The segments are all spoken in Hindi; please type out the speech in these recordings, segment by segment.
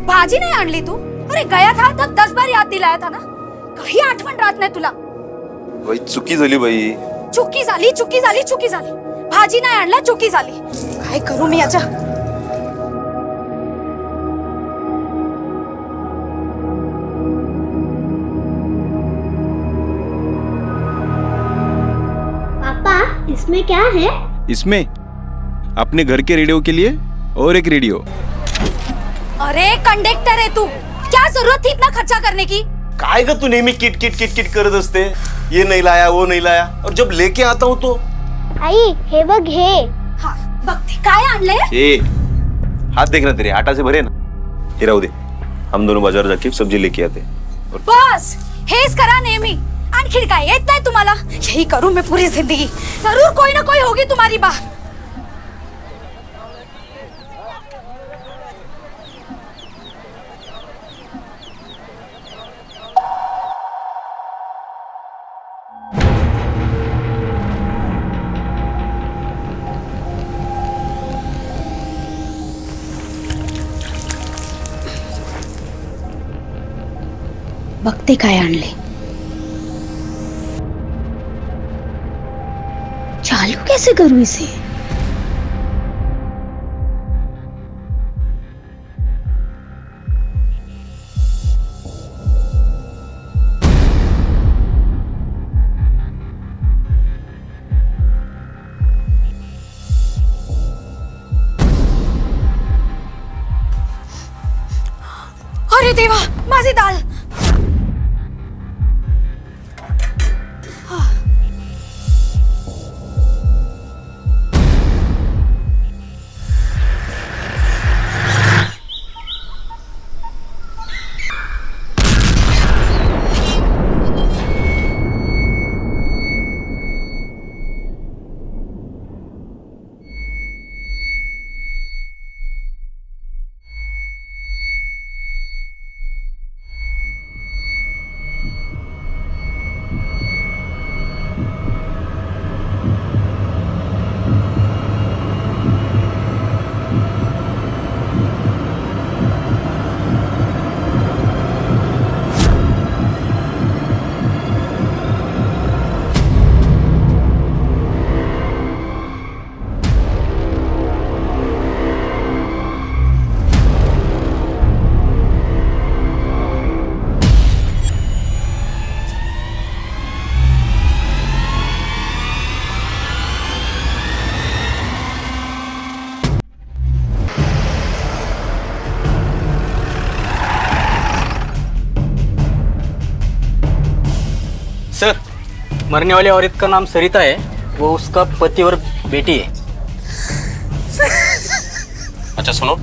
भाजी नाही आणली तू? अरे गया था तर 10 बार याद दिलाया था ना. काही आठवण राहत नाही तुला. बाई चुकी झाली बाई. चुकी झाली. भाजी नाही आणला, चुकी झाली. काय करू मी याच्या? पापा, इसमें क्या है? इसमें अपने घर के रेडियो के लिए और एक रेडियो. अरे कंडक्टर है तू, क्या जरूरत थी इतना खर्चा करने की? काय ग तू नेहमी किट किट किट किट करत असते. ये नहीं लाया वो नहीं लाया, और जब लेके आता हूँ तो आई हे बघ हे. हाँ बघते काय आणले. ए हाथ देखना तेरे, आटा से भरे ना. ये राहू दे, हम दोनों बाजार जाके सब्जी लेके आते. बस हेच करा नेहमी. आणखी काय येत नाही तुम्हाला? यही करू मैं पूरी जिंदगी. जरूर कोई ना कोई होगी तुम्हारी बात. बघते काय आणले. चालू कैसे करूं इसे? अरे देवा, माझी दाल. सर, मरने वाली औरत का नाम सरिता है. वो उसका पति और बेटी है. अच्छा सुनो,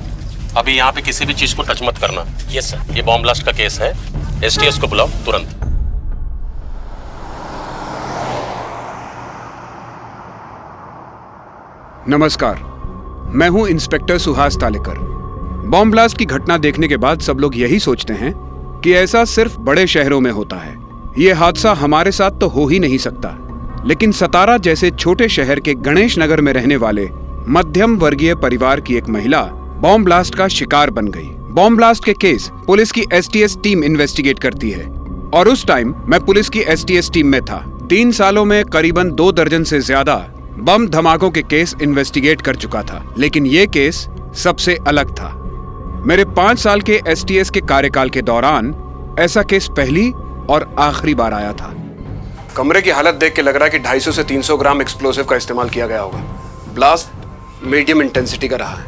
अभी यहाँ पे किसी भी चीज को टच मत करना. Yes sir. ये बॉम्ब ब्लास्ट का केस है. एसटीएस को बुलाओ तुरंत. नमस्कार, मैं हूं inspector Suhas Talekar. Bomb blast की घटना देखने के बाद सब लोग यही सोचते हैं कि ऐसा सिर्फ बड़े शहरों में होता है. ये हादसा हमारे साथ तो हो ही नहीं सकता. लेकिन सतारा जैसे छोटे शहर के गणेश नगर में रहने वाले मध्यम वर्गीय परिवार की एक महिला बॉम्ब ब्लास्ट का शिकार बन गई. बॉम्ब ब्लास्ट के केस पुलिस की एसटीएस टीम इन्वेस्टिगेट करती है और उस टाइम मैं पुलिस की एसटीएस टीम में था. 3 सालों में करीबन 2 दर्जन से ज्यादा बम धमाकों के केस इन्वेस्टिगेट कर चुका था, लेकिन ये केस सबसे अलग था. मेरे 5 साल के एसटीएस के कार्यकाल के दौरान ऐसा केस पहली और आखिरी बार आया था. कमरे की हालत देख के लग रहा है कि 250 से 300 ग्राम एक्सप्लोसिव का इस्तेमाल किया गया होगा. ब्लास्ट मीडियम इंटेंसिटी का रहा है.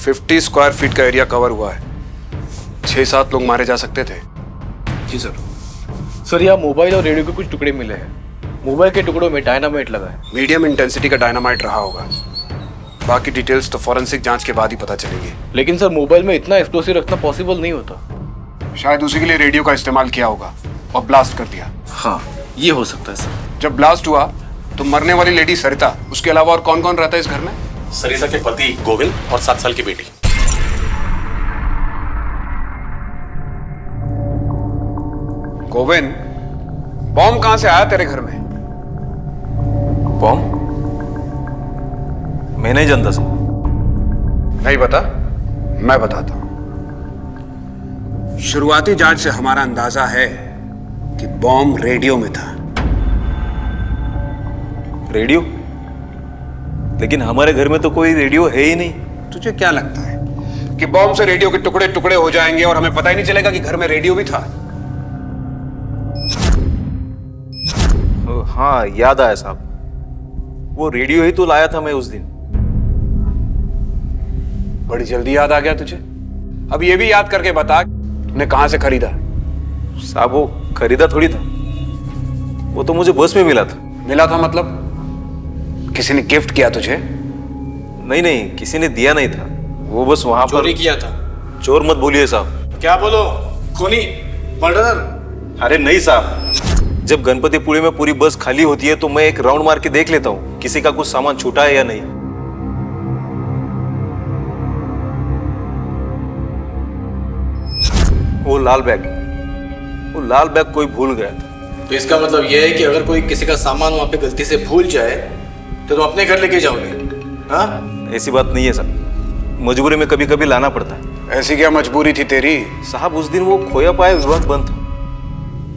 50 स्क्वायर फीट का एरिया कवर हुआ है. 6-7 लोग मारे जा सकते थे. जी सर. सर, यहाँ मोबाइल और रेडियो के कुछ टुकड़े मिले हैं. मोबाइल के टुकड़ों में डायनामाइट लगा है. मीडियम इंटेंसिटी का डायनामाइट रहा होगा. बाकी डिटेल्स तो फॉरेंसिक जांच के बाद ही पता चलेगी. लेकिन सर, मोबाइल में इतना एक्सप्लोसिव रखना पॉसिबल नहीं होता. शायद उसी के लिए रेडियो का इस्तेमाल किया होगा और ब्लास्ट कर दिया. हाँ, ये हो सकता है सर. जब ब्लास्ट हुआ तो मरने वाली लेडी सरिता, उसके अलावा और कौन कौन रहता है इस घर में? सरिता के पति गोविंद और 7 साल की बेटी. गोविंद, बॉम्ब कहां से आया तेरे घर में? बॉम्ब? मैं नहीं जानता सर. नहीं बता, मैं बताता हूं. शुरुआती जांच से हमारा अंदाजा है कि बॉम्ब रेडियो में था। रेडियो? लेकिन हमारे घर में तो कोई रेडियो है ही नहीं। तुझे क्या लगता है कि बॉम्ब से रेडियो के टुकड़े टुकड़े हो जाएंगे और हमें पता ही नहीं चलेगा कि घर में रेडियो भी था? हाँ, याद आया साहब, वो रेडियो ही तो लाया था मैं उस दिन। बड़ी जल्दी याद आ गया तुझे। अब ये भी याद करके बता तूने कहां से खरीदा? साहब वो खरीदा थोड़ी था, वो तो मुझे बस में मिला था। मिला था मतलब किसी ने गिफ्ट किया तुझे? नहीं नहीं, किसी ने दिया नहीं था, वो बस वहां पर चोरी किया था। चोर मत बोलिए साहब। क्या बोलो? खूनी? मर्डर? अरे नहीं साहब, जब गणपतिपुरी में पूरी बस खाली होती है तो मैं एक राउंड मार के देख लेता हूँ किसी का कुछ सामान छूटा है या नहीं। वो लाल बैग कोई भूल गया था। तो इसका मतलब यह है कि अगर कोई किसी का सामान वहां पे गलती से भूल जाए तो तुम अपने घर लेके जाओगे? हाँ? ऐसी बात नहीं है साहब, मजबूरी में कभी कभी लाना पड़ता है। ऐसी क्या मजबूरी थी तेरी? साहब उस दिन वो खोया पाया विभाग बंद था,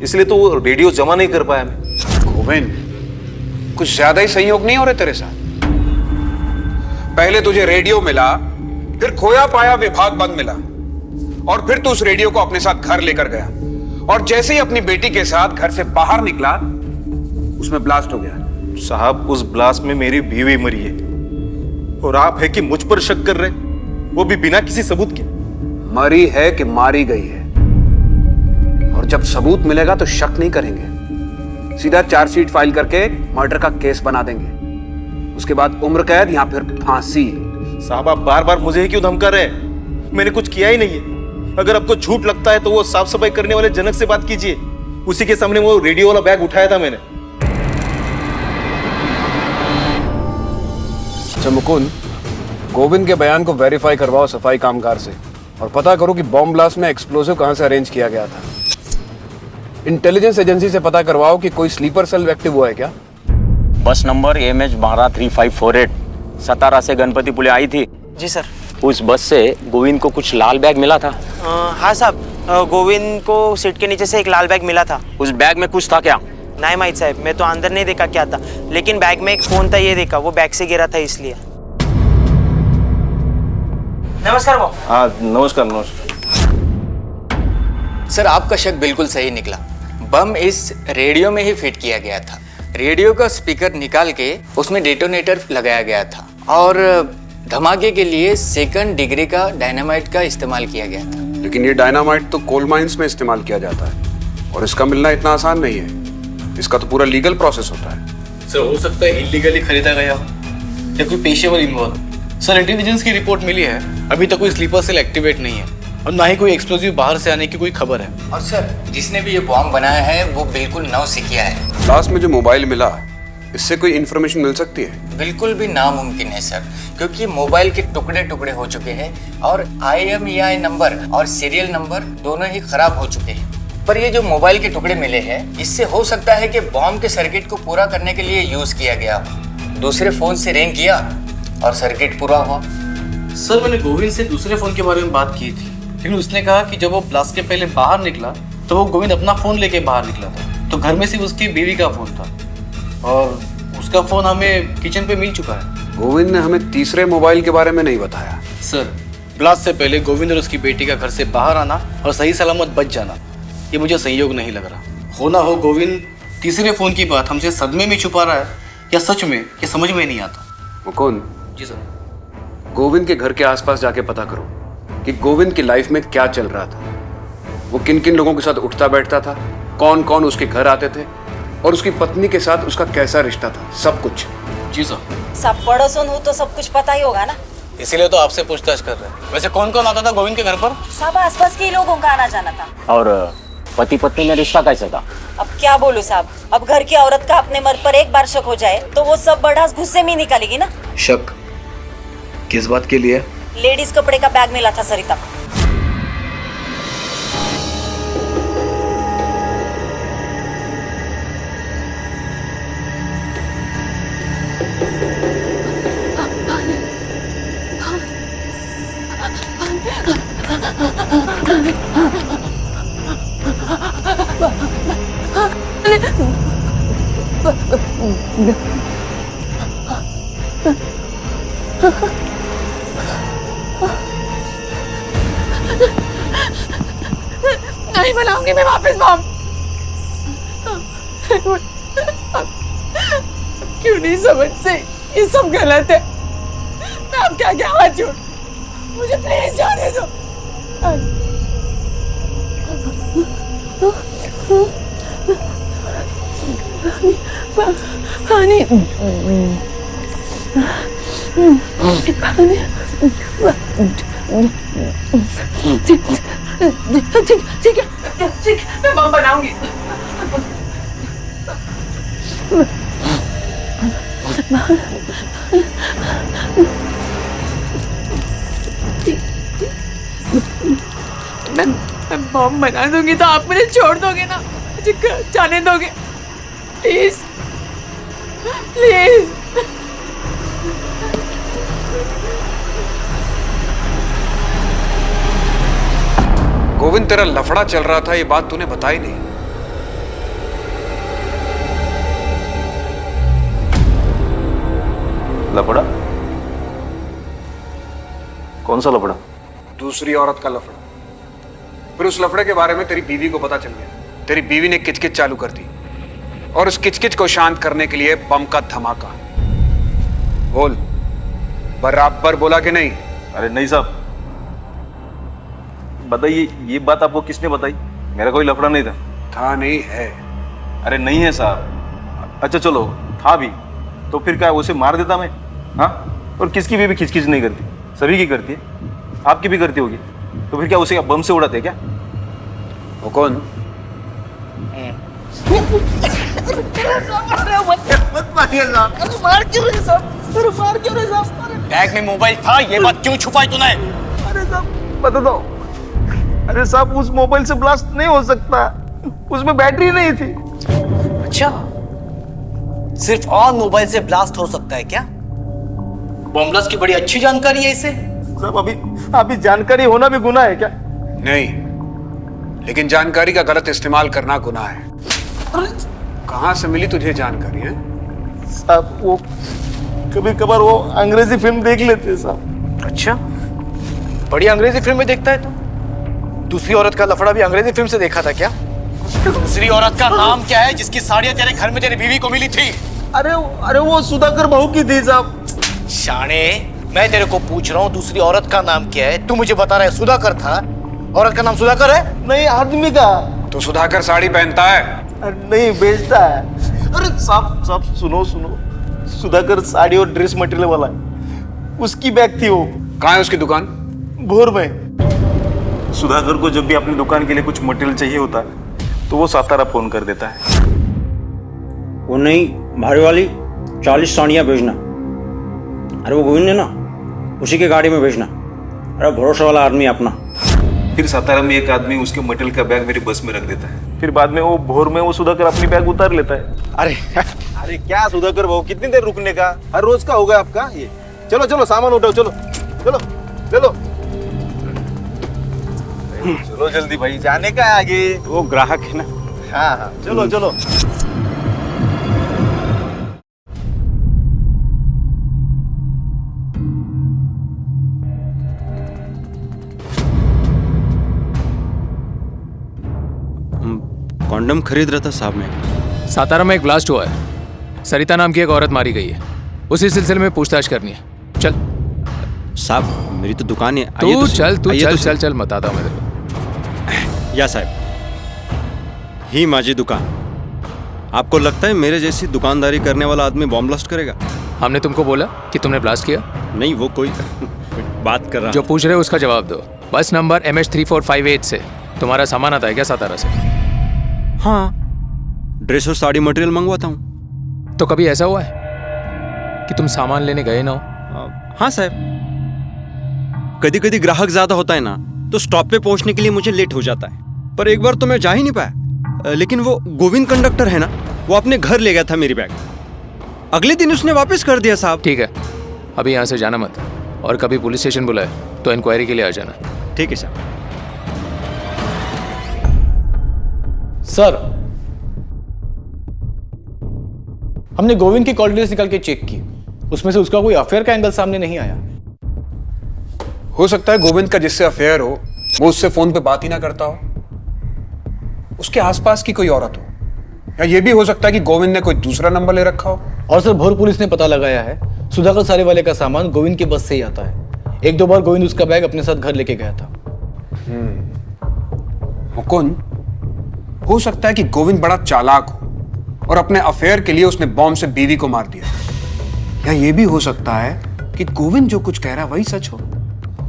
इसलिए तो वो रेडियो जमा नहीं कर पाया मैं। गोविंद, कुछ ज्यादा ही संयोग नहीं हो रहे तेरे साथ? पहले तुझे रेडियो मिला, फिर खोया पाया विभाग बंद मिला, और फिर तू उस रेडियो को अपने साथ घर लेकर गया, और जैसे ही अपनी बेटी के साथ घर से बाहर निकला उसमें ब्लास्ट हो गया। साहब उस ब्लास्ट में मेरी बीवी मरी है, और आप है कि मुझ पर शक कर रहे, वो भी बिना किसी सबूत के। मरी है कि मारी गई है, और जब सबूत मिलेगा तो शक नहीं करेंगे, सीधा चार्जशीट फाइल करके मर्डर का केस बना देंगे, उसके बाद उम्र कैद या फिर फांसी। साहब आप बार बार मुझे ही क्यों धमका रहे हैं? मैंने कुछ किया ही नहीं है। अगर आपको झूठ लगता है तो वो साफ सफाई करने वाले जनक से बात कीजिए, उसी के सामने वो रेडियो वाला बैग उठाया था मैंने। अच्छा मुकुंद, गोविंद के बयान को वेरीफाई करवाओ सफाई कामगार से, और पता करो कि बॉम्ब ब्लास्ट में एक्सप्लोसिव कहां से अरेंज किया गया था। इंटेलिजेंस एजेंसी से पता करवाओ कि कोई स्लीपर सेल एक्टिव हुआ है क्या। बस नंबर MH123548 सतारा से गणपतिपुले आई थी। जी सर। उस बस से गोविंद को कुछ लाल बैग मिला था। हाँ साहब, गोविंद को सीट के नीचे से एक लाल बैग मिला था। उस बैग में कुछ था क्या? नहीं माहित साहब, मैं तो अंदर नहीं देखा क्या था, लेकिन बैग में एक फोन था, ये देखा, वो बैग से गिरा था इसलिए। नमस्कार बाबू। हाँ नमस्कार। सर आपका शक बिल्कुल सही निकला। बम इस रेडियो में ही फिट किया गया था। रेडियो का स्पीकर निकाल के उसमें डेटोनेटर लगाया गया था, और धमाके के लिए सेकंड डिग्री का डायनामाइट का इस्तेमाल किया गया था। लेकिन ये डायनामाइट तो कोल माइंस में इस्तेमाल किया जाता है, और इसका मिलना इतना आसान नहीं है। इसका तो पूरा लीगल प्रोसेस होता है। सर हो सकता है इलीगली खरीदा गया हो या कोई पेशेवर इन्वॉल्व। सर इंटेलिजेंस की रिपोर्ट मिली है, अभी तक कोई स्लीपर सेल एक्टिवेट नहीं है, और ना ही कोई एक्सप्लोजिव बाहर से आने की कोई खबर है। और सर जिसने भी ये बॉम्ब बनाया है वो बिल्कुल नौसिखिया है। लास्ट में जो मोबाइल मिला, इससे कोई इंफॉर्मेशन मिल सकती है? बिल्कुल भी नामुमकिन है सर, क्योंकि मोबाइल के टुकड़े टुकड़े हो चुके हैं, और IMEI नंबर और सीरियल नंबर दोनों ही खराब हो चुके हैं। पर ये जो मोबाइल के टुकड़े मिले हैं, इससे हो सकता है कि बॉम्ब के सर्किट को पूरा करने के लिए यूज किया गया हो। दूसरे फोन से रिंग किया और सर्किट पूरा हुआ। सर मैंने गोविंद से दूसरे फोन के बारे में बात की थी, लेकिन उसने कहा कि जब वो ब्लास्ट के पहले बाहर निकला तो वो गोविंद अपना फोन लेके बाहर निकला था, तो घर में सिर्फ उसकी बीवी का फोन था, और उसका फोन हमें किचन पे मिल चुका है। गोविंद ने हमें तीसरे मोबाइल के बारे में नहीं बताया। सर ब्लास्ट से पहले गोविंद और उसकी बेटी का घर से बाहर आना और सही सलामत बच जाना, ये मुझे संयोग नहीं लग रहा। हो ना हो गोविंद तीसरे फोन की बात हमसे सदमे में छुपा रहा है, या सच में, ये समझ में नहीं आता। मुकुंद जी सर। गोविंद के घर के आसपास जाके पता करो कि गोविंद की लाइफ में क्या चल रहा था, वो किन किन लोगों के साथ उठता बैठता था, कौन कौन उसके घर आते थे, और उसकी पत्नी के साथ उसका कैसा रिश्ता था, सब कुछ। जी सर। सब पड़ोसन हो तो सब कुछ पता ही होगा ना, इसीलिए तो आपसे पूछताछ कर रहे हैं। वैसे कौन कौन आता था गोविंद के घर पर? सब आसपास के लोगों का आना जाना था। और पति पत्नी में रिश्ता कैसा था? अब क्या बोलूं साहब, अब घर की औरत का अपने मर्द पर एक बार शक हो जाए तो वो सब बढ़ास गुस्से में ही निकालेगी ना। शक किस बात के लिए? लेडीज कपड़े का बैग मिला था सरिता को। नहीं बनाऊंगी मैं वापस बम। क्यों नहीं समझते? ये सब गलत है। मैं अब क्या क्या हाथ जोड़, मुझे प्लीज जाने दो। पानी ठीक है मैं बम बनाऊंगी। मैं बम बना दूंगी तो आप मुझे छोड़ दोगे ना? मुझे जाने दोगे प्लीज प्लीज? गोविंद, तेरा लफड़ा चल रहा था, ये बात तूने बताई नहीं। लफड़ा? कौन सा लफड़ा? दूसरी औरत का लफड़ा। फिर उस लफड़े के बारे में तेरी बीवी को पता चल गया। तेरी बीवी ने किचकिच चालू कर दी और उस किचकिच को शांत करने के लिए बम का धमाका। बोल, बराबर बोला कि नहीं? अरे नहीं साहब, बताइए ये बात आपको किसने बताई? मेरा कोई लफड़ा नहीं था। था नहीं है? अरे नहीं है साहब। अच्छा चलो, था भी तो फिर क्या उसे मार देता मैं? हाँ, और किसकी बीवी खिचखिच नहीं करती? सभी की करती है, आपकी भी करती होगी। तो फिर क्या उसे बम से उड़ाते क्या? वो कौन? बैग में मोबाइल था, ये बात क्यों छुपाई तूने? अरे साहब बता दो। अरे साहब, उस मोबाइल से ब्लास्ट नहीं हो सकता, उसमें बैटरी नहीं थी। अच्छा, सिर्फ ऑन मोबाइल से ब्लास्ट हो सकता है क्या? बम ब्लास्ट की बड़ी अच्छी जानकारी है इसे। साहब अभी जानकारी होना भी गुनाह है क्या? नहीं, लेकिन जानकारी का गलत इस्तेमाल करना गुनाह है। कहां से मिली तुझे जानकारी है? साहब वो कभी कभार वो अंग्रेजी फिल्म देख लेते हैं साहब। अच्छा, बड़ी अंग्रेजी फिल्में देखता है तू? दूसरी औरत का लफड़ा भी अंग्रेजी फिल्म से देखा था क्या? दूसरी औरत का नाम क्या है जिसकी साड़ियां तेरे घर में तेरी बीवी को मिली थी? अरे वो सुधाकर बहू की थी साहब। शाणे, मैं तेरे को पूछ रहा हूँ दूसरी औरत का नाम क्या है? तू मुझे बता रहा है सुधाकर था। औरत का नाम सुधाकर है? नहीं, आदमी का। तो सुधाकर साड़ी पहनता है? नहीं, बेचता है। अरे साहब सुनो, सुधाकर साड़ी और ड्रेस मटेरियल वाला है, उसकी बैग थी वो। कहाँ है उसकी दुकान? भोर में। सुधाकर को जब भी अपनी दुकान के लिए कुछ मटेरियल चाहिए होता है तो वो सातारा फोन कर देता है। वो नहीं, भारी वाली 40 साड़ियाँ भेजना। अरे वो गोविंद है ना, उसी के गाड़ी में भेजना। अरे भरोसा वाला आदमी अपना। फिर सातारा में एक आदमी उसके मटेरियल का बैग मेरी बस में रख देता है। फिर बाद में वो भोर में वो सुधाकर अपनी बैग उतार लेता है। अरे क्या सुधाकर भाऊ, कितनी देर रुकने का? हर रोज का होगा आपका ये। चलो सामान उठाओ, चलो चलो जल्दी भाई, जाने का है आगे। वो ग्राहक है ना। हाँ चलो। कॉन्डम खरीद रहा था साहब मैं। सातारा में एक ब्लास्ट हुआ है, सरिता नाम की एक औरत मारी गई है। उसी सिलसिले में पूछताछ करनी है। चल साहब, मेरी तो दुकान है। तू चल बताता हूँ मैं तेरे को। या साहब, ही माझी दुकान। आपको लगता है मेरे जैसी दुकानदारी करने वाला आदमी बॉम्ब ब्लास्ट करेगा? हमने तुमको बोला कि तुमने ब्लास्ट किया? नहीं, वो कोई बात कर रहा। जो पूछ रहे हो उसका जवाब दो। बस नंबर MH3458 से तुम्हारा सामान आता है क्या सातारा से? हाँ, ड्रेस और साड़ी मटेरियल मंगवाता हूँ। तो कभी ऐसा हुआ है कि तुम सामान लेने गए ना हो? हाँ साहब, कभी कभी ग्राहक ज्यादा होता है ना, तो स्टॉप पे पहुंचने के लिए मुझे लेट हो जाता है। पर एक बार तो मैं जा ही नहीं पाया। लेकिन वो गोविंद कंडक्टर है ना, वो अपने घर ले गया था मेरी बैग। अगले दिन उसने वापस कर दिया साहब। ठीक है, अभी यहाँ से जाना मत, और कभी पुलिस स्टेशन बुलाए तो इंक्वायरी के लिए आ जाना। ठीक है साहब। सर, हमने गोविंद की कॉल डिटेल्स निकाल के चेक की, उसमें से उसका कोई अफेयर का एंगल सामने नहीं आया। हो सकता है गोविंद का जिससे अफेयर हो वो उससे फोन पे बात ही ना करता हो, उसके आसपास की कोई औरत हो, या ये भी हो सकता है कि गोविंद ने कोई दूसरा नंबर ले रखा हो। और सर भोर पुलिस ने पता लगाया है सुधाकर सारे वाले का सामान गोविंद के बस से ही आता है। एक दो बार गोविंद उसका बैग अपने साथ घर लेके गया था। मुकुंद, हो सकता है कि गोविंद बड़ा चालाक हो और अपने अफेयर के लिए उसने बॉम्ब से बीवी को मार दिया, या ये भी हो सकता है कि गोविंद जो कुछ कह रहा है वही सच हो,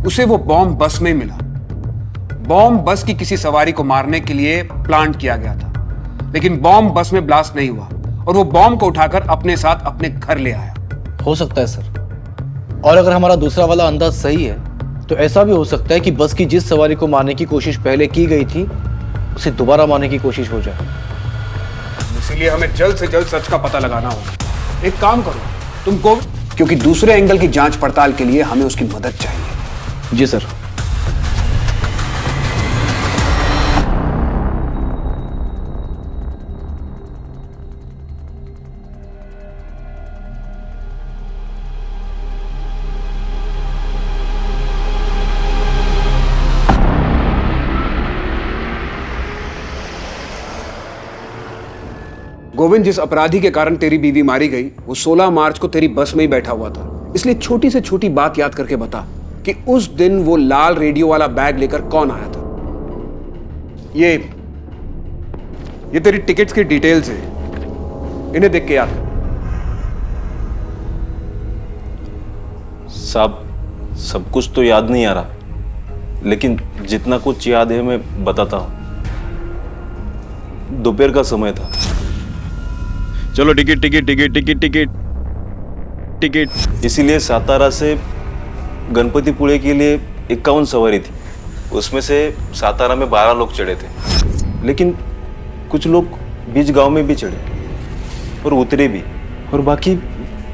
उसे वो बॉम्ब बस में मिला। बॉम्ब बस की किसी सवारी को मारने के लिए प्लांट किया गया था, लेकिन बॉम्ब बस में ब्लास्ट नहीं हुआ और वो बॉम्ब को उठाकर अपने साथ अपने घर ले आया। हो सकता है सर। और अगर हमारा दूसरा वाला अंदाज सही है तो ऐसा भी हो सकता है कि बस की जिस सवारी को मारने की कोशिश पहले की गई थी उसे दोबारा मारने की कोशिश हो जाए। इसीलिए हमें जल्द से जल्द सच का पता लगाना होगा। एक काम करो, तुम गोविंद, क्योंकि दूसरे एंगल की जांच पड़ताल के लिए हमें उसकी मदद चाहिए। जी सर। गोविंद, जिस अपराधी के कारण तेरी बीवी मारी गई वो 16 मार्च को तेरी बस में ही बैठा हुआ था, इसलिए छोटी से छोटी बात याद करके बता कि उस दिन वो लाल रेडियो वाला बैग लेकर कौन आया था। ये तेरी टिकट्स की डिटेल्स है, इन्हें देख के याद कर। साहब, सब कुछ तो याद नहीं आ रहा, लेकिन जितना कुछ याद है मैं बताता हूं। दोपहर का समय था। चलो ticket ticket ticket ticket ticket ticket. इसीलिए सातारा से गणपतिपुळे के लिए 51 सवारी थी, उसमें से सातारा में 12 लोग चढ़े थे, लेकिन कुछ लोग बीच गांव में भी चढ़े और उतरे भी, और बाकी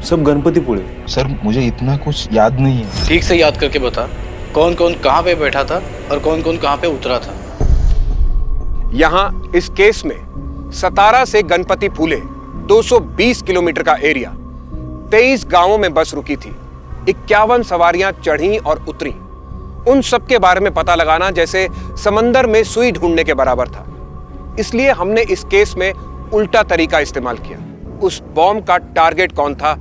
सब गणपतिपुळे। सर मुझे इतना कुछ याद नहीं है। ठीक से याद करके बता, कौन कौन कहाँ पे बैठा था और कौन कौन कहाँ पे उतरा था। यहां इस केस में सतारा से गणपतिपुळे 220 किलोमीटर का एरिया, 23 गांवों में बस रुकी थी, 51 सवारियां चढ़ी और उतरी। उन सब के बारे में पता लगाना जैसे समंदर में सुई ढूंढने के बराबर था। इसलिए हमने इस केस में उल्टा तरीका इस्तेमाल किया। उस बॉम्ब का टारगेट कौन था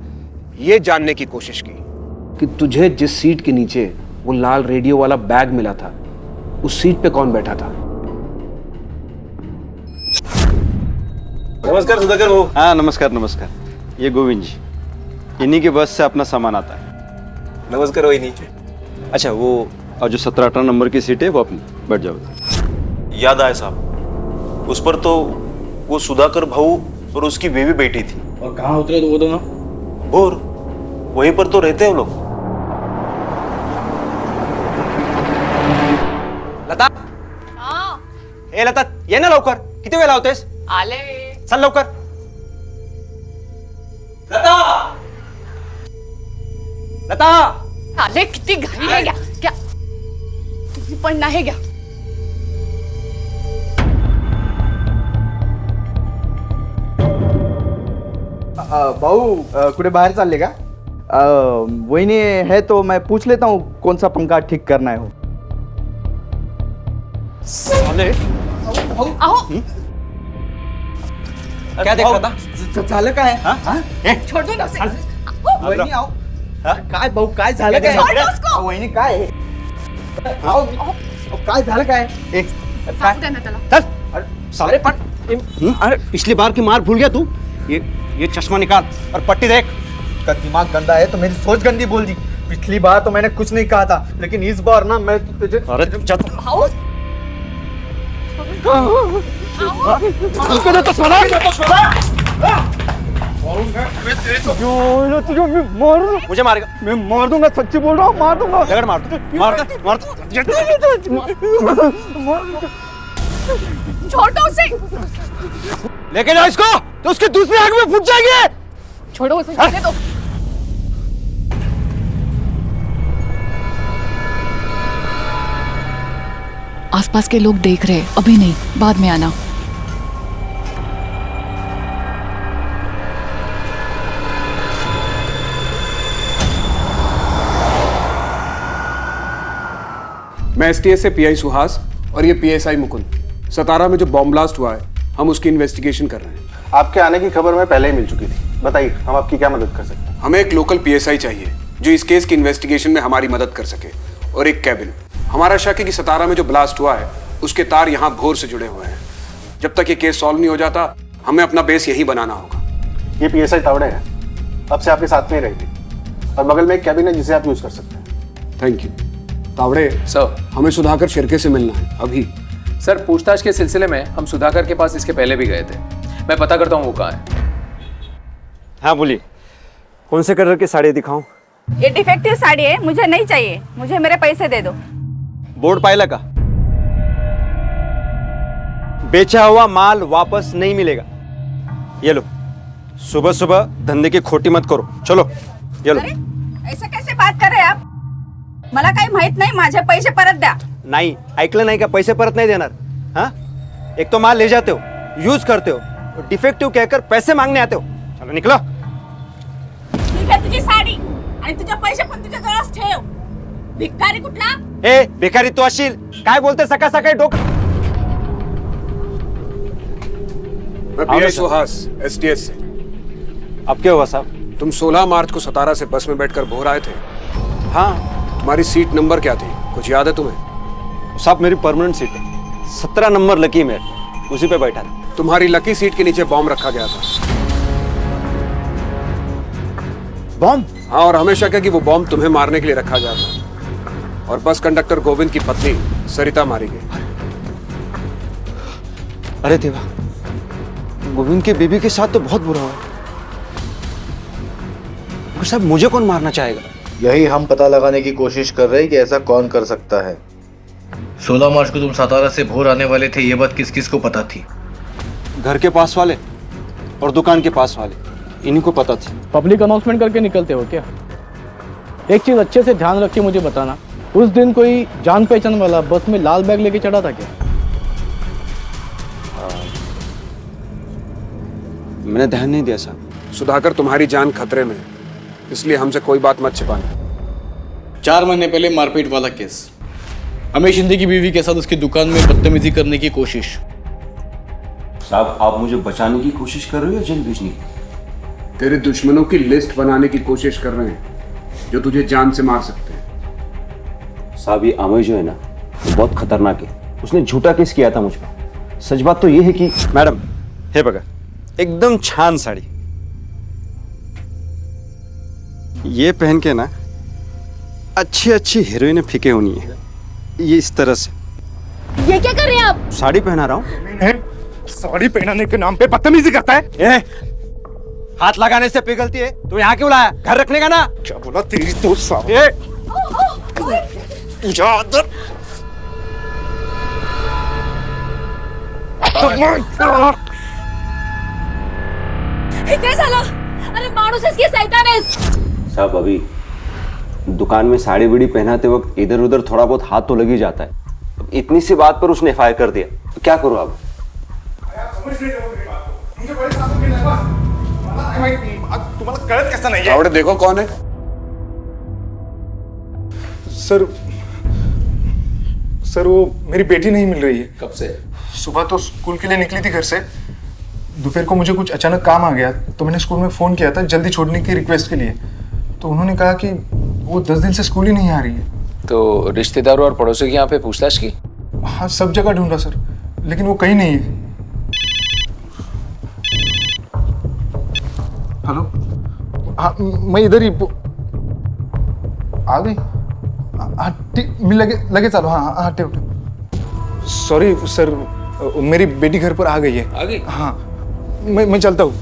यह जानने की कोशिश की कि तुझे जिस सीट के नीचे वो लाल रेडियो वाला बैग मिला था उस सीट पे कौन बैठा था। नमस्कार सुधाकर भाऊ। हाँ नमस्कार नमस्कार, ये गोविंद जी, इन्हीं के बस से अपना सामान आता है। नमस्कार वहीनी। अच्छा, वो और जो 17-18 नंबर की सीट है वो अपनी बैठ जाओ। याद आया साहब, उस पर तो वो सुधाकर भाऊ और उसकी बीवी बैठी थी। और कहाँ उतरे तो वो दोनों? भोर, वहीं पर तो रहते हैं वो लोग। लता, ए लता, ये ना लवकर, किती वेळ लावतेस? आले चल लवकर. लता, लता, आले किती घाई आहे क्या तुम्ही पण नाही घ्या. भाऊ कुठे बाहेर चालले का? वहिनी है तो मैं पूछ लेता हूँ कौन सा पंखा ठीक करना है. हो साले, क्या देख रहा था? झालं काय? छोड़ दो ना उसे. वहिनी आओ. काय भाऊ काय झालं काय? वहिनी काय? काय झालं काय? एक सांगू दे ना त्याला. चल. साले पण, अरे पिछली बार की मार भूल गया तू? ये चश्मा निकाल और पट्टी देख. का दिमाग गंदा है तो मेरी सोच गंदी बोल दी. पिछली बार तो मैंने कुछ नहीं कहा था, लेकिन इस बार ना मैं तुझे. अरे चल. मुझे मारेगा? मैं मार दूंगा, सच्ची बोल रहा हूँ, मार दूंगा. लगड़ मार दो, मार दो. छोड़ दो उसे. लेके जाओ इसको, तो उसकी दूसरी आंख में फूट जाएगी. छोड़ो उसे, जाने दो. आसपास के लोग देख रहे, अभी नहीं, बाद में आना. मैं एसटीएस से पीआई सुहास और ये पीएसआई मुकुंद। सतारा में जो बॉम्ब ब्लास्ट हुआ है हम उसकी इन्वेस्टिगेशन कर रहे हैं। आपके आने की खबर मैं पहले ही मिल चुकी थी। बताइए हम आपकी क्या मदद कर सकते हैं? हमें एक लोकल पीएसआई चाहिए जो इस केस की इन्वेस्टिगेशन में हमारी मदद कर सके, और एक कैबिन। हमारा शक है कि सतारा में जो ब्लास्ट हुआ है उसके तार यहाँ भोर से जुड़े हुए हैं। जब तक ये केस सॉल्व नहीं हो जाता हमें अपना बेस यही बनाना होगा। ये पीएसआई तावड़े है, अब से आपके साथ में ही रहेगी, और बगल में एक कैबिन है जिसे आप यूज कर सकते हैं। Thank you. तावड़े सर, हमें सुधाकर शिर्के से मिलना है अभी। सर, पूछताछ के सिलसिले में हम सुधाकर के पास इसके पहले भी गए थे। मैं पता करता हूँ वो कहाँ है। हाँ बोलिए, कौन से कलर की साड़ी दिखाऊं? ये डिफेक्टिव साड़ी है, मुझे नहीं चाहिए, मुझे मेरे पैसे दे दो। बोर्ड पायला का बेचा हुआ माल वापस नहीं मिलेगा। ये लो, सुबह सुबह धंधे की खोटी मत करो। चलो ये लो। अरे ऐसा कैसे बात कर रहे आप? मला काही माहित नाही, माझे पैसे परत द्या। नाही ऐकलं नाही का? पैसे परत नहीं देणार? हाँ, एक तो माल ले जाते हो, यूज करते हो, डिफेक्टिव कहकर पैसे मांगने आते हो। चलो निकलो। ठीक आहे तुझी साडी आणि तुझे पैसे पण तुझ्या जवळच ठेव। भिकारी कुठला? ए भिकारी तू अशील काय बोलते सकाळ सकाळी डोकं? मैं पीआई सुहास एसटीएस से। अब क्या हुआ साहब? तुम 16 मार्च को सतारा से बस में बैठकर भोर आए थे। हाँ। तुम्हारी सीट नंबर क्या थी, कुछ याद है तुम्हें? साहब मेरी परमानेंट सीट है, 17 नंबर लकी में, उसी पे बैठा था। तुम्हारी लकी सीट के नीचे बॉम्ब रखा गया था। बॉम्ब? हाँ, और हमेशा क्या कि वो बॉम्ब तुम्हें मारने के लिए रखा गया था, और बस कंडक्टर गोविंद की पत्नी सरिता मारी गई। अरे देवा, गोविंद की बीबी के साथ तो बहुत बुरा हुआ। साहब मुझे कौन मारना चाहेगा? यही हम पता लगाने की कोशिश कर रहे हैं कि ऐसा कौन कर सकता है। 16 मार्च को तुम सतारा से भोर आने वाले थे, ये बात किस किस को पता थी? घर के पास वाले और दुकान के पास वाले, इन्हीं को पता थी। पब्लिक अनाउंसमेंट करके निकलते हो क्या? एक चीज अच्छे से ध्यान रख के मुझे बताना, उस दिन कोई जान पहचान वाला बस में लाल बैग लेके चढ़ा था क्या? मैंने ध्यान नहीं दिया साहब। सुधाकर, तुम्हारी जान खतरे में है, इसलिए हमसे कोई बात मत छिपाना। 4 महीने पहले मारपीट वाला केस, हमें शिंदे की बीवी के साथ उसकी दुकान में बदतमीजी करने की कोशिश। साहब आप मुझे बचाने की कोशिश कर रहे हो या जेल भेजने की? तेरे दुश्मनों की लिस्ट बनाने की कोशिश कर रहे हैं जो तुझे जान से मार सकते हैं। साहब ये अमय जो है ना, वो बहुत खतरनाक है। उसने झूठा केस किया था मुझ पर। सच बात तो ये है कि मैडम, हे बघा, एकदम छान साड़ी, ये पहन के ना अच्छी अच्छी हीरोइनें फीके होनी है। ये इस तरह से। ये क्या कर रहे हैं आप? साड़ी पहना रहा हूँ। साड़ी पहनाने के नाम पे बदतमीजी करता है। हाथ लगाने से पिघलती है तो यहाँ क्यों लाया? घर रखने का ना। क्या बोला तेरी तो साड़ी? काय झालं? अरे माणूस आहेस की शैतान आहेस? साहब अभी दुकान में साड़ी बीड़ी पहनाते वक्त इधर उधर थोड़ा बहुत हाथ तो लग ही जाता है। इतनी सी बात पर उसने एफआईआर कर दिया, तो क्या करूं अब? तुम्हाला कळत कैसा नहीं है? आवड़े देखो कौन है? सर वो मेरी बेटी नहीं मिल रही है। कब से? सुबह तो स्कूल के लिए निकली थी घर से, दोपहर को मुझे कुछ अचानक काम आ गया तो मैंने स्कूल में फ़ोन किया था जल्दी छोड़ने की रिक्वेस्ट के लिए, तो उन्होंने कहा कि वो 10 दिन से स्कूल ही नहीं आ रही है। तो रिश्तेदारों और पड़ोसियों के यहाँ पे पूछताछ की? हाँ सब जगह ढूंढा सर, लेकिन वो कहीं नहीं है। हेलो, हाँ मैं इधर ही आ गई। हाँ ठीक, मैं लगे चलो। हाँ हाँ ठेव ठेव। सॉरी सर, मेरी बेटी घर पर आ गई है। आ गई? हाँ मैं चलता हूँ।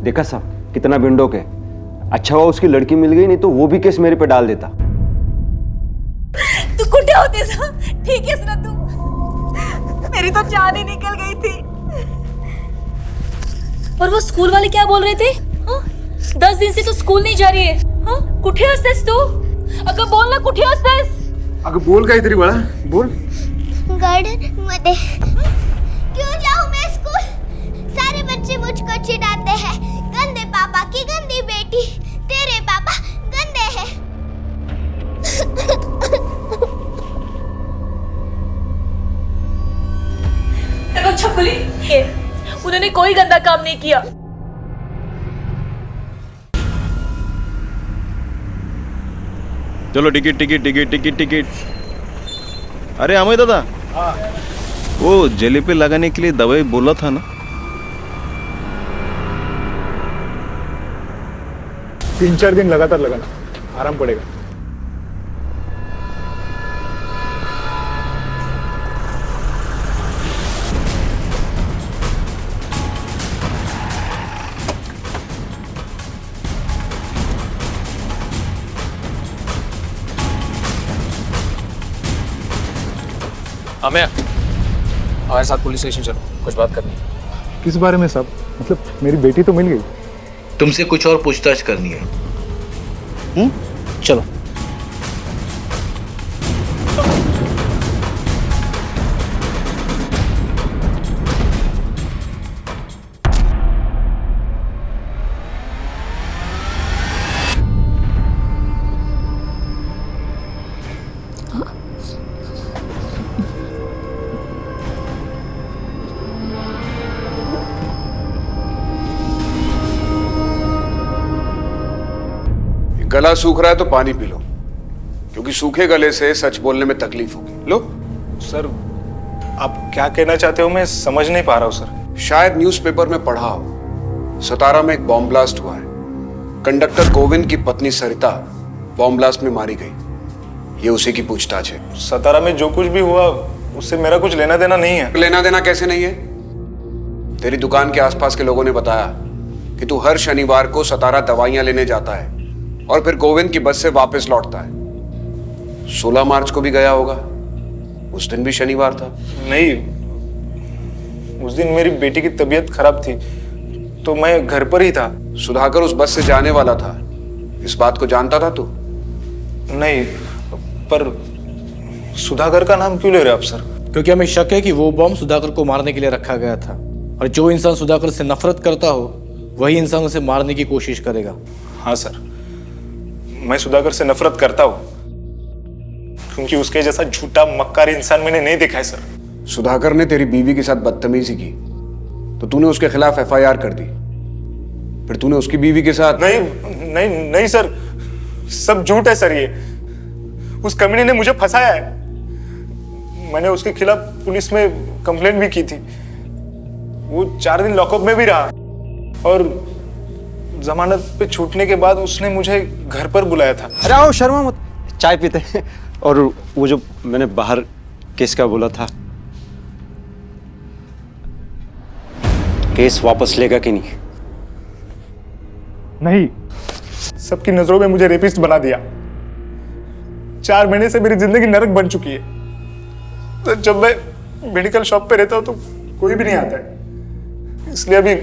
देखा साहब कितना बिंडोक है। अच्छा हुआ उसकी लड़की मिल गई, नहीं तो वो भी केस मेरे पे डाल देता। तू कुठे होतीस? ठीक है ना तू? मेरी तो जान ही निकल गई थी। और वो स्कूल वाले क्या बोल रहे थे? 10 दिन से तो स्कूल नहीं जा रही है। हाँ, कुठे असतेस तू? अगं बोल ना, कुठे असतेस? अगं बोल काहीतरी बाळा, बोल। गार्डन मध्ये। क्यों जाऊं मैं स्कूल? सारे बच्चे मुझको चिढ़ाते हैं, गंदे पापा की गंदी बेटी, तेरे पापा गंदे हैं। बोली उन्होंने कोई गंदा काम नहीं किया। चलो ticket ticket ticket ticket ticket. अरे अमय दादा, वो जले पे लगाने के लिए दवाई बोला था ना? 3-4 दिन लगातार लगाना, आराम पड़ेगा। अमेय, हमारे साथ पुलिस स्टेशन चलो, कुछ बात करनी है। किस बारे में साहब? मतलब मेरी बेटी तो मिल गई। तुमसे कुछ और पूछताछ करनी है। चलो। गला सूख रहा है तो पानी पी लो, क्योंकि सूखे गले से सच बोलने में तकलीफ होगी। लो। सर, आप क्या कहना चाहते हो मैं समझ नहीं पा रहा हूँ सर। शायद न्यूज़पेपर में पढ़ा हो, सतारा में एक बॉम्ब ब्लास्ट हुआ है। कंडक्टर गोविंद की पत्नी सरिता बॉम्ब ब्लास्ट में मारी गई। ये उसी की पूछताछ है। सतारा में जो कुछ भी हुआ उससे मेरा कुछ लेना देना नहीं है। लेना देना कैसे नहीं है? तेरी दुकान के आसपास के लोगों ने बताया कि तू हर शनिवार को सतारा दवाइयां लेने जाता है और फिर गोविंद की बस से वापस लौटता है। 16 मार्च को भी गया होगा, उस दिन भी शनिवार था। नहीं, उस दिन मेरी बेटी की तबीयत खराब थी तो मैं घर पर ही था। सुधाकर उस बस से जाने वाला था, इस बात को जानता था तू? नहीं, पर सुधाकर का नाम क्यों ले रहे आप सर? क्योंकि हमें शक है कि वो बॉम्ब सुधाकर को मारने के लिए रखा गया था, और जो इंसान सुधाकर से नफरत करता हो वही इंसान उसे मारने की कोशिश करेगा। हाँ सर, मैं सुधाकर से नफरत करता हूँ क्योंकि उसके जैसा झूठा मक्कार इंसान मैंने नहीं देखा है सर। सुधाकर ने तेरी बीवी के साथ बदतमीजी की तो तूने उसके खिलाफ FIR कर दी, फिर तूने उसकी बीवी के साथ। नहीं नहीं नहीं सर, सब झूठ है सर। ये उस कमीने ने मुझे फंसाया है। मैंने उसके खिलाफ पुलिस में कंप्लेंट भी की थी। वो 4 दिन लॉकअप में भी रहा और जमानत पे छूटने के बाद उसने मुझे घर पर बुलाया था। अरे आओ, शर्मा मत, चाय पीते हैं। और वो जो मैंने बाहर केस का बोला था, केस वापस लेगा कि नहीं? नहीं, सबकी नजरों में मुझे रेपिस्ट बना दिया। 4 महीने से मेरी जिंदगी नरक बन चुकी है। तो जब मैं मेडिकल शॉप पे रहता हूं तो कोई भी नहीं आता है, इसलिए अभी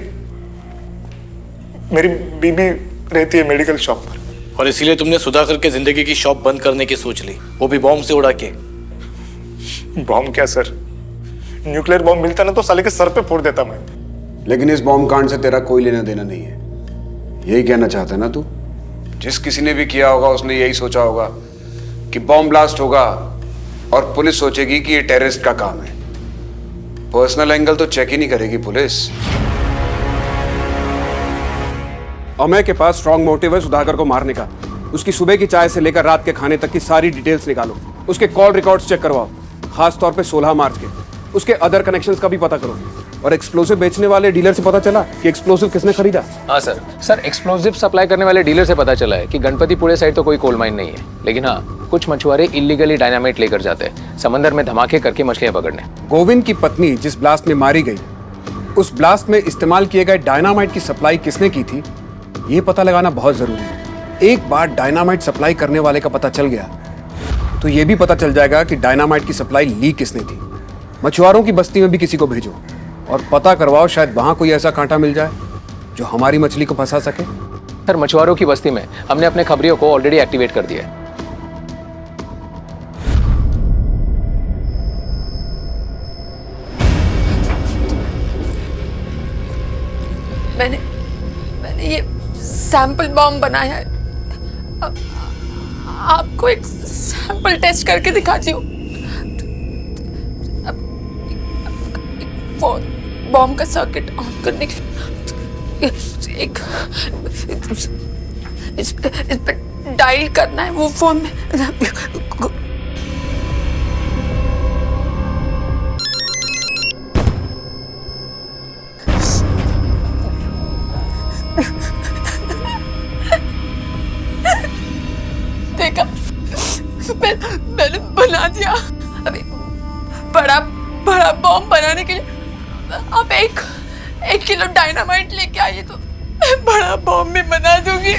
मेरी बीबी रहती है मेडिकल शॉप पर। और इसीलिए तुमने सुधाकर के जिंदगी की शॉप बंद करने की सोच ली, वो भी बॉम्ब से उड़ा के। बॉम्ब क्या सर, न्यूक्लियर बॉम्ब मिलता ना तो साले के सर पे फोड़ देता मैं। लेकिन इस बॉम्ब कांड से तेरा कोई लेना देना नहीं है, यही कहना चाहता है ना तू? जिस किसी ने भी किया होगा उसने यही सोचा होगा कि बॉम्ब ब्लास्ट होगा और पुलिस सोचेगी कि ये टेररिस्ट का काम है। पर्सनल एंगल तो चेक ही नहीं करेगी पुलिस। अमय के पास स्ट्रॉन्ग मोटिव है सुधाकर को मारने का। उसकी सुबह की चाय से लेकर रात के खाने तक की सारी डिटेल्स निकालो, उसके कॉल रिकॉर्ड्स चेक करवाओ, खास तौर पे 16 मार्च के। उसके अदर कनेक्शंस का भी पता करो। और एक्सप्लोसिव बेचने वाले डीलर से पता चला कि एक्सप्लोसिव किसने खरीदा? हाँ सर, एक्सप्लोसिव सप्लाई करने वाले डीलर से पता चला है कि गणपतिपुरे साइड तो कोई कोल माइन नहीं है, लेकिन हाँ, कुछ मछुआरे इलीगली डायनामाइट लेकर जाते हैं समंदर में धमाके करके मछलियां पकड़ने। गोविंद की पत्नी जिस ब्लास्ट में मारी गई, उस ब्लास्ट में इस्तेमाल किए गए डायनामाइट की सप्लाई किसने की थी, ये पता लगाना बहुत जरूरी है। एक बार डायनामाइट सप्लाई करने वाले का पता चल गया तो ये भी पता चल जाएगा कि डायनामाइट की सप्लाई लीक किसने थी। मछुआरों की बस्ती में भी किसी को भेजो और पता करवाओ, शायद वहां कोई ऐसा कांटा मिल जाए जो हमारी मछली को फंसा सके। सर, मछुआरों की बस्ती में हमने अपने खबरियों को ऑलरेडी एक्टिवेट कर दिया है। मैंने ये सैंपल बॉम्ब बनाया है। आपको एक सैंपल टेस्ट करके दिखाती हूँ। बॉम्ब का सर्किट ऑन करने के एक इस पे डायल करना है वो फोन में। देखा, मैंने बना दिया। अभी बड़ा बड़ा बॉम्ब बनाने के लिए आप एक किलो डायनामाइट लेके आइए तो मैं बड़ा बॉम्ब भी बना दूंगी।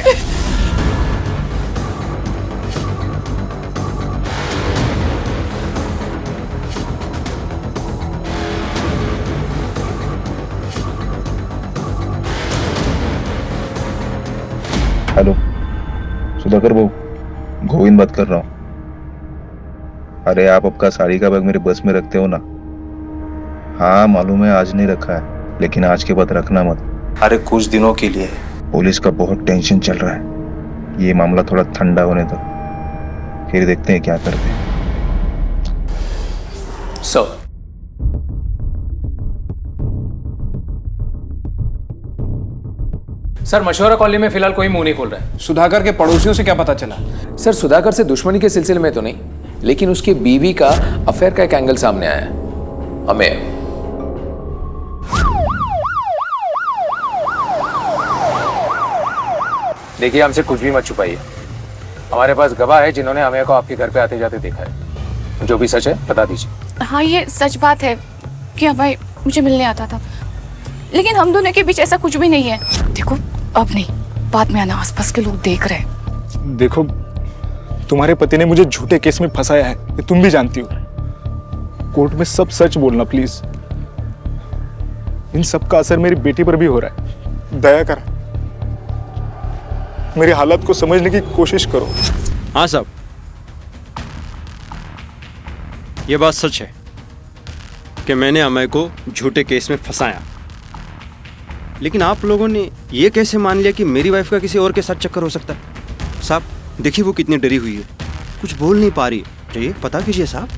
हेलो सुधाकर बहू, गोविंद बात कर रहा हूँ। अरे आप आपका साड़ी का बैग मेरे बस में रखते हो ना? हाँ मालूम है आज नहीं रखा है, लेकिन आज के बाद रखना मत। अरे कुछ दिनों के लिए। पुलिस का बहुत टेंशन चल रहा है, ये मामला थोड़ा ठंडा होने दो, फिर देखते हैं क्या करते हैं। सर मशवरा कॉलोनी में फिलहाल कोई मुंह नहीं खोल रहा है। सुधाकर के पड़ोसियों से क्या पता चला? सर सुधाकर से दुश्मनी के सिलसिले में तो नहीं, लेकिन उसकी बीवी का अफेयर का एक एंगल सामने आया है। हमें देखिए, हमसे कुछ भी मत छुपाइए। हमारे पास गवाह है जिन्होंने हमें को आपके घर पे आते जाते देखा है। जो भी सच है बता दीजिए। हाँ ये सच बात है कि भाई मुझे मिलने आता था, लेकिन हम दोनों के बीच ऐसा कुछ भी नहीं है। देखो अब नहीं, बाद में आना, आसपास के लोग देख रहे हैं। देखो, तुम्हारे पति ने मुझे झूठे केस में फंसाया है, ये तुम भी जानती हो। कोर्ट में सब सच बोलना प्लीज। इन सब का असर मेरी बेटी पर भी हो रहा है। दया कर, मेरी हालत को समझने की कोशिश करो। हाँ साहब, ये बात सच है कि मैंने अमय को झूठे केस में फंसाया, लेकिन आप लोगों ने ये कैसे मान लिया कि मेरी वाइफ का किसी और के साथ चक्कर हो सकता है? साहब देखिए वो कितनी डरी हुई है, कुछ बोल नहीं पा रही है। चाहिए पता कीजिए साहब।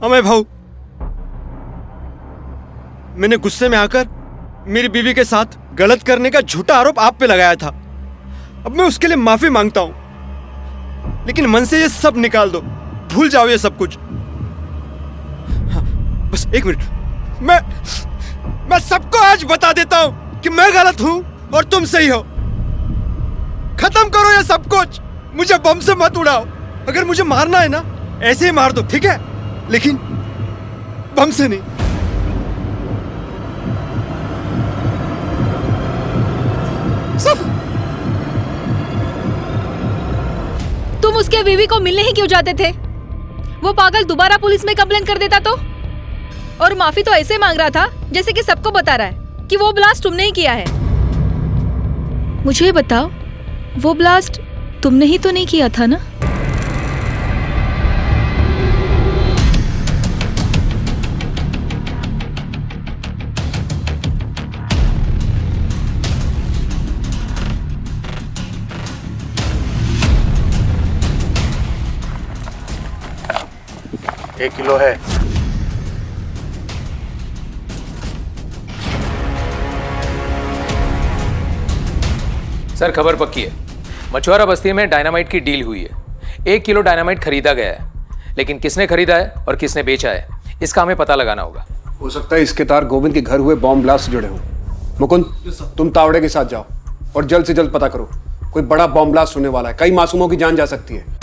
अमय भाऊ, मैंने गुस्से में आकर मेरी बीवी के साथ गलत करने का झूठा आरोप आप पे लगाया था। अब मैं उसके लिए माफी मांगता हूं, लेकिन मन से ये सब निकाल दो, भूल जाओ ये सब कुछ। हाँ, बस एक मिनट, मैं सबको आज बता देता हूं कि मैं गलत हूं और तुम सही हो। खत्म करो ये सब कुछ, मुझे बम से मत उड़ाओ। अगर मुझे मारना है ना ऐसे ही मार दो, ठीक है, लेकिन बम से नहीं। तुम उसके बीवी को मिलने ही क्यों जाते थे? वो पागल दोबारा पुलिस में कंप्लेन कर देता तो? और माफी तो ऐसे मांग रहा था जैसे कि सबको बता रहा है कि वो ब्लास्ट तुमने ही किया है। मुझे ये बताओ, वो ब्लास्ट तुमने ही तो नहीं किया था ना? एक किलो है। सर खबर पक्की है, मछुआरा बस्ती में डायनामाइट की डील हुई है। 1 किलो डायनामाइट खरीदा गया है, लेकिन किसने खरीदा है और किसने बेचा है इसका हमें पता लगाना होगा। हो सकता है इसके तार गोविंद के घर हुए बॉम्ब ब्लास्ट से जुड़े हों। मुकुंद, तुम तावड़े के साथ जाओ और जल्द से जल्द पता करो, कोई बड़ा बॉम्ब ब्लास्ट होने वाला है, कई मासूमों की जान जा सकती है।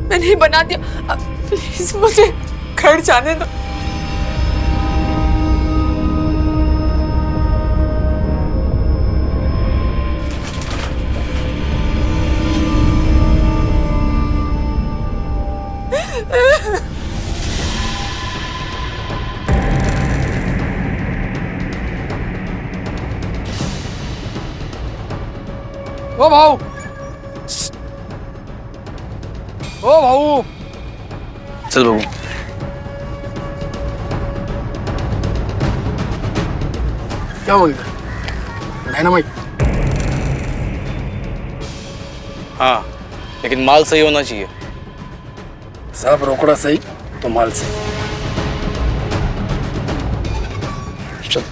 मैंने ही बना दिया। प्लीज मुझे घर जाने दो। ओ भाऊ, ओ भाऊ, चल बाबू। क्या बोल रहा? डायनामाइट? हाँ, लेकिन माल सही होना चाहिए। सब रोकड़ा सही तो माल सही। चल।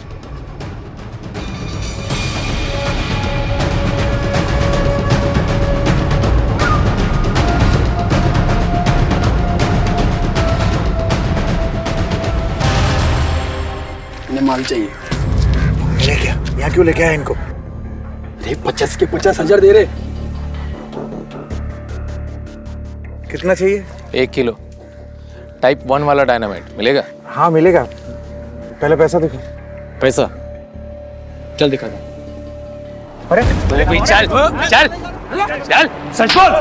इन्हें माल चाहिए। ले क्या? यहाँ क्यों लेके आया इनको? अरे 50 के 50,000 दे रहे। कितना चाहिए? 1 किलो टाइप 1 वाला डायनामाइट मिलेगा? हाँ मिलेगा, पहले पैसा देखो। पैसा? चल दिखा दो। अरे चल चल चल, सच बोल।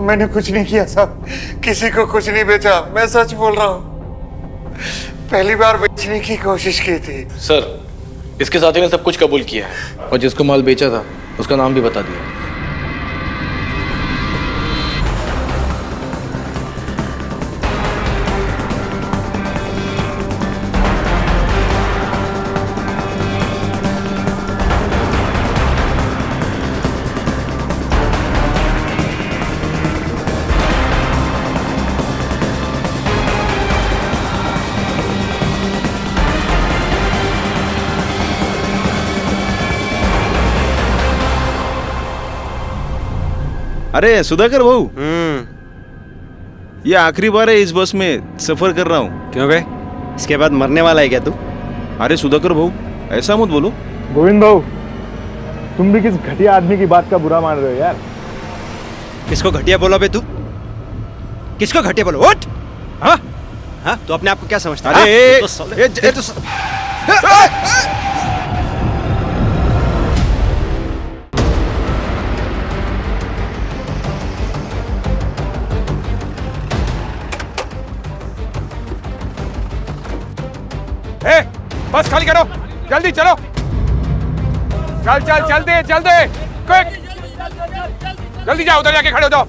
मैंने कुछ नहीं किया साहब, किसी को कुछ नहीं बेचा, मैं सच बोल रहा हूँ। पहली बार बेचने की कोशिश की थी। सर, इसके साथी ने सब कुछ कबूल किया है और जिसको माल बेचा था उसका नाम भी बता दिया। अरे सुधाकर भाऊ, ये आखिरी बार है इस बस में सफर कर रहा हूँ। क्यों बे, इसके बाद मरने वाला है क्या तू? अरे सुधाकर भाऊ, ऐसा मत बोलो। गोविंद भाऊ, तुम भी किस घटिया आदमी की बात का बुरा मान रहे हो यार। किसको घटिया बोला बे तू? किसको घटिया बोलो? उठ! हाँ हाँ, तू अपने आप को क्या समझता है? बस खाली करो, जल्दी चलो। चल चल चल दे, चल दे, क्विक, जल्दी जाओ, उधर जाके खड़े हो जाओ।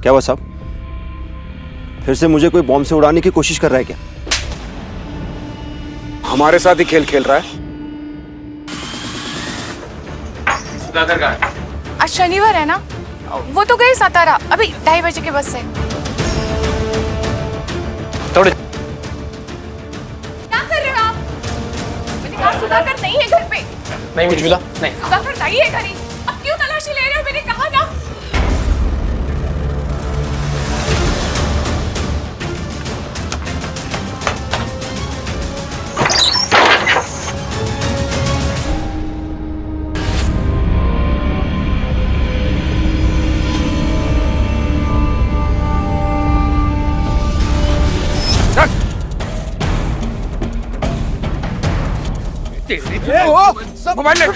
क्या हुआ साहब? फिर से मुझे कोई बॉम्ब से उड़ाने की कोशिश कर रहा है क्या? हमारे साथ ही खेल खेल रहा है। आज शनिवार है ना, वो तो गए सतारा, अभी 2:30 बजे के बस से। थोड़े क्या कर रहे हो आप? मैंने कहा सुधाकर नहीं है घर पे। नहीं मुझे मिला नहीं। सुधाकर नहीं है घर ही, अब क्यों तलाशी ले रहे हो? मैंने कहा ना। मोबाइल ले।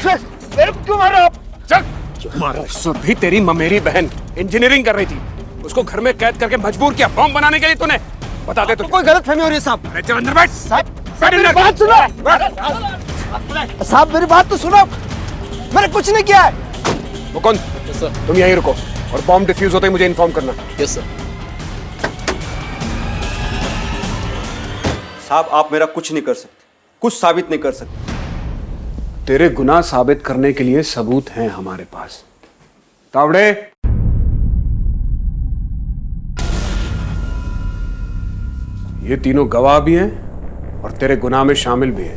क्यों मार रहे हो आप? चल। क्यों मारा? सुरभि तेरी ममेरी बहन इंजीनियरिंग कर रही थी, उसको घर में कैद करके मजबूर किया बॉम्ब बनाने के लिए तूने। बता दे, तो कोई गलत फहमी हो रही है साहब। अरे चल अंदर बैठ। बैठ अंदर। बात सुनो साहब, मेरी बात तो सुनो, मैंने कुछ नहीं किया है। वो कौन? तुम यहीं रुको और बॉम्ब डिफ्यूज होते ही मुझे इन्फॉर्म करना। Yes sir. साहब, आप मेरा कुछ नहीं कर सकते, कुछ साबित नहीं कर सकते। तेरे गुनाह साबित करने के लिए सबूत हैं हमारे पास। तावड़े, ये तीनों गवाह भी हैं और तेरे गुनाह में शामिल भी हैं।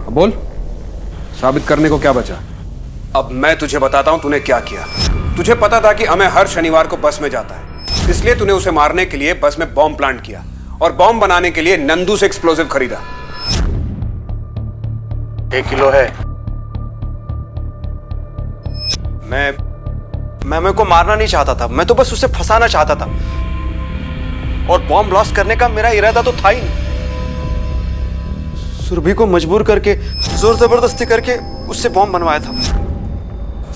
अब बोल, साबित करने को क्या बचा? अब मैं तुझे बताता हूं तूने क्या किया। तुझे पता था कि अमय हर शनिवार को बस में जाता है, इसलिए तूने उसे मारने के लिए बस में बॉम्ब प्लांट किया और बॉम्ब बनाने के लिए नंदू से एक्सप्लोजिव खरीदा। 1 किलो है। मैं मेरे को मारना नहीं चाहता था, मैं तो बस उसे फंसाना चाहता था और बॉम्ब ब्लास्ट करने का मेरा इरादा तो था ही नहीं। सुरभि को मजबूर करके जोर जबरदस्ती करके उससे बॉम्ब बनवाया था।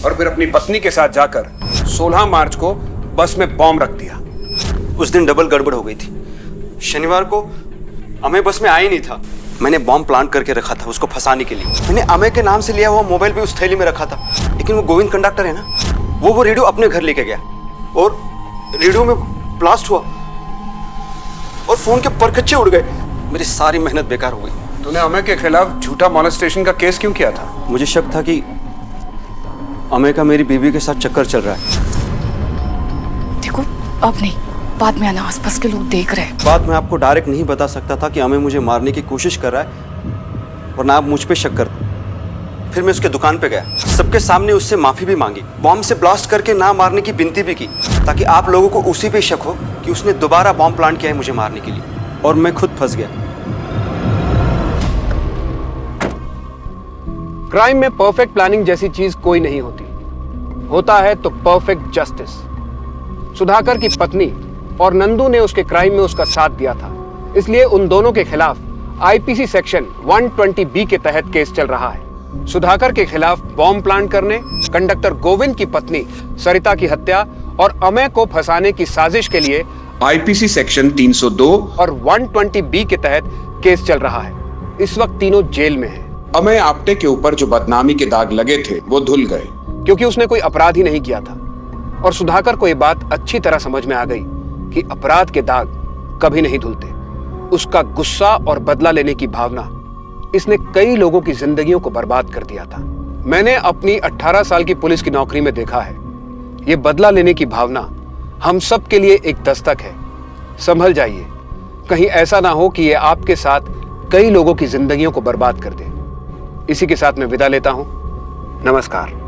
और फिर अपनी पत्नी के साथ जाकर 16 मार्च को बस में बॉम्ब रख दिया। उस दिन डबल गड़बड़ हो गई थी। शनिवार को अमेय बस में आया ही नहीं था। मैंने बॉम्ब प्लान करके रखा था उसको फंसाने के लिए। मैंने अमेय के नाम से लिया हुआ मोबाइल भी उस थैली में रखा था, लेकिन वो गोविंद कंडक्टर है ना, वो रेडियो अपने घर लेके गया और रेडियो में ब्लास्ट हुआ और फोन के परखच्चे उड़ गए। मेरी सारी मेहनत बेकार हो गई। तूने अमेय के खिलाफ झूठा मॉलेस्टेशन का केस क्यों किया था? मुझे शक था कि अमेय का मेरी बीवी के साथ चक्कर चल रहा है। देखो अब नहीं, बाद में आना, आसपास के लोग देख रहे हैं। बात मैं आपको डायरेक्ट नहीं बता सकता था कि अमेय मुझे मारने की कोशिश कर रहा है और ना आप मुझ पे शक करते। फिर मैं उसके दुकान पे गया, सबके सामने उससे माफी भी मांगी, बॉम्ब से ब्लास्ट करके ना मारने की विनती भी की, ताकि आप लोगों को उसी पे शक हो कि उसने दोबारा बॉम्ब प्लान किया है मुझे मारने के लिए। और मैं खुद फंस गया। क्राइम में परफेक्ट प्लानिंग जैसी चीज कोई नहीं होती, होता है तो परफेक्ट जस्टिस। सुधाकर की पत्नी और नंदू ने उसके क्राइम में उसका साथ दिया था, इसलिए उन दोनों के खिलाफ आईपीसी सेक्शन 120B के तहत केस चल रहा है। सुधाकर के खिलाफ बॉम्ब प्लान करने, कंडक्टर गोविंद की पत्नी सरिता की हत्या और अमेय को फंसाने की साजिश के लिए आईपीसी सेक्शन 302 और 120B के तहत केस चल रहा है। इस वक्त तीनों जेल में हैं। अमेय आप्टे के ऊपर जो बदनामी के दाग लगे थे वो धुल गए, क्योंकि उसने कोई अपराध ही नहीं किया था। और सुधाकर को ये बात अच्छी तरह समझ में आ गई कि अपराध के दाग कभी नहीं धुलते। उसका गुस्सा और बदला लेने की भावना, इसने कई लोगों की जिंदगियों को बर्बाद कर दिया था। मैंने अपनी 18 साल की पुलिस की नौकरी में देखा है, ये बदला लेने की भावना हम सब के लिए एक दस्तक है। संभल जाइए, कहीं ऐसा ना हो कि ये आपके साथ कई लोगों की जिंदगियों को बर्बाद कर दे। इसी के साथ मैं विदा लेता हूं। नमस्कार।